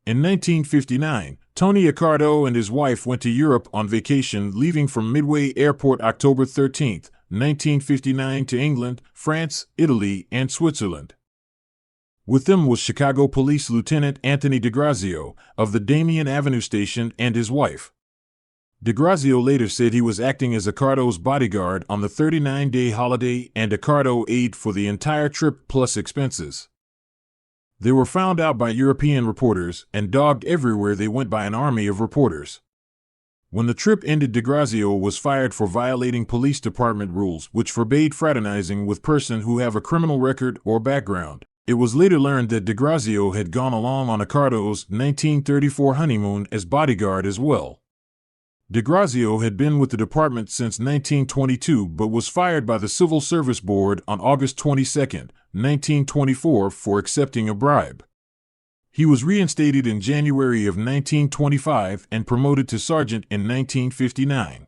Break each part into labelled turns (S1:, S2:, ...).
S1: In 1959, Tony Accardo and his wife went to Europe on vacation, leaving from Midway Airport October 13, 1959 to England, France, Italy, and Switzerland. With them was Chicago Police Lieutenant Anthony DeGrazio of the Damien Avenue Station and his wife. DeGrazio later said he was acting as Accardo's bodyguard on the 39-day holiday and Accardo aid for the entire trip plus expenses. They were found out by European reporters and dogged everywhere they went by an army of reporters. When the trip ended, DeGrazio was fired for violating police department rules which forbade fraternizing with persons who have a criminal record or background. It was later learned that DeGrazio had gone along on Accardo's 1934 honeymoon as bodyguard as well. DeGrazio had been with the department since 1922 but was fired by the Civil Service Board on August 22, 1924 for accepting a bribe. He was reinstated in January of 1925 and promoted to sergeant in 1959.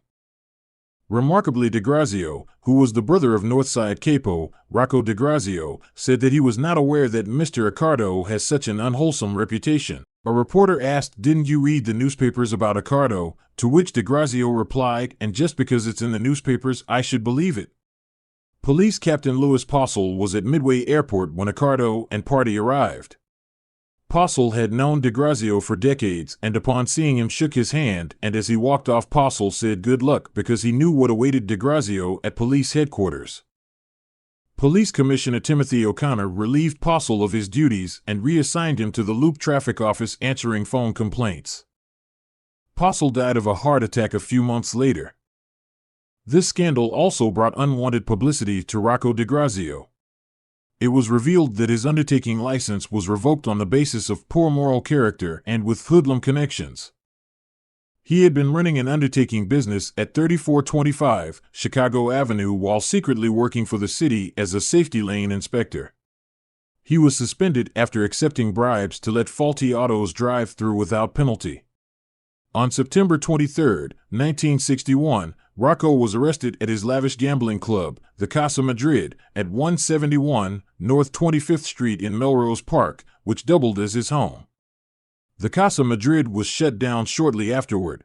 S1: Remarkably, DeGrazio, who was the brother of Northside Capo, Rocco DeGrazio, said that he was not aware that Mr. Accardo has such an unwholesome reputation. A reporter asked, "Didn't you read the newspapers about Accardo?" To which DeGrazio replied, "And just because it's in the newspapers, I should believe it." Police Captain Louis Postle was at Midway Airport when Accardo and party arrived. Postle had known DeGrazio for decades and upon seeing him shook his hand, and as he walked off Postle said good luck because he knew what awaited DeGrazio at police headquarters. Police Commissioner Timothy O'Connor relieved Postle of his duties and reassigned him to the Loop Traffic Office answering phone complaints. Postle died of a heart attack a few months later. This scandal also brought unwanted publicity to Rocco DeGrazio. It was revealed that his undertaking license was revoked on the basis of poor moral character and with hoodlum connections. He had been running an undertaking business at 3425 Chicago Avenue while secretly working for the city as a safety lane inspector. He was suspended after accepting bribes to let faulty autos drive through without penalty. On September 23, 1961, Rocco was arrested at his lavish gambling club, the Casa Madrid, at 171 North 25th Street in Melrose Park, which doubled as his home. The Casa Madrid was shut down shortly afterward.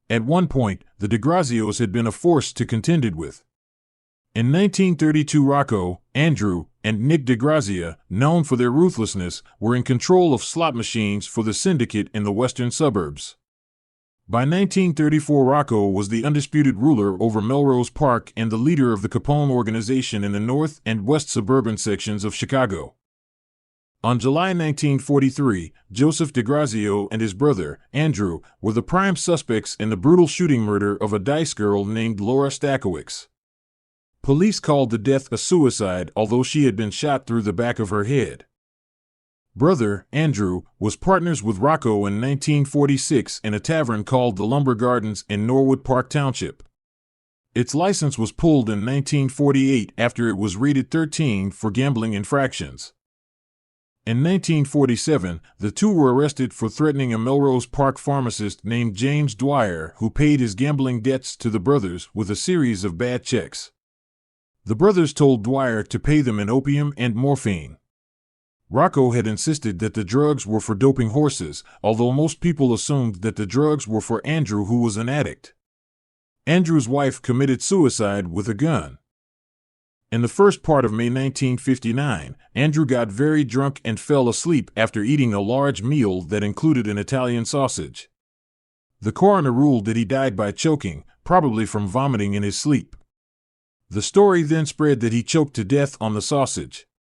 S1: At one point, the DeGrazios had been a force to contend with. In 1932, Rocco, Andrew, and Nick DeGrazia, known for their ruthlessness, were in control of slot machines for the syndicate in the western suburbs. By 1934, Rocco was the undisputed ruler over Melrose Park and the leader of the Capone organization in the north and west suburban sections of Chicago. On July 1943, Joseph DeGrazio and his brother, Andrew, were the prime suspects in the brutal shooting murder of a dice girl named Laura Stakowicz. Police called the death a suicide, although she had been shot through the back of her head. Brother, Andrew, was partners with Rocco in 1946 in a tavern called the Lumber Gardens in Norwood Park Township. Its license was pulled in 1948 after it was rated 13 for gambling infractions. In 1947, the two were arrested for threatening a Melrose Park pharmacist named James Dwyer, who paid his gambling debts to the brothers with a series of bad checks. The brothers told Dwyer to pay them in opium and morphine. Rocco had insisted that the drugs were for doping horses, although most people assumed that the drugs were for Andrew, who was an addict. Andrew's wife committed suicide with a gun. In the first part of May 1959, Andrew got very drunk and fell asleep after eating a large meal that included an Italian sausage. The coroner ruled that he died by choking, probably from vomiting in his sleep. The story then spread that he choked to death on the sausage.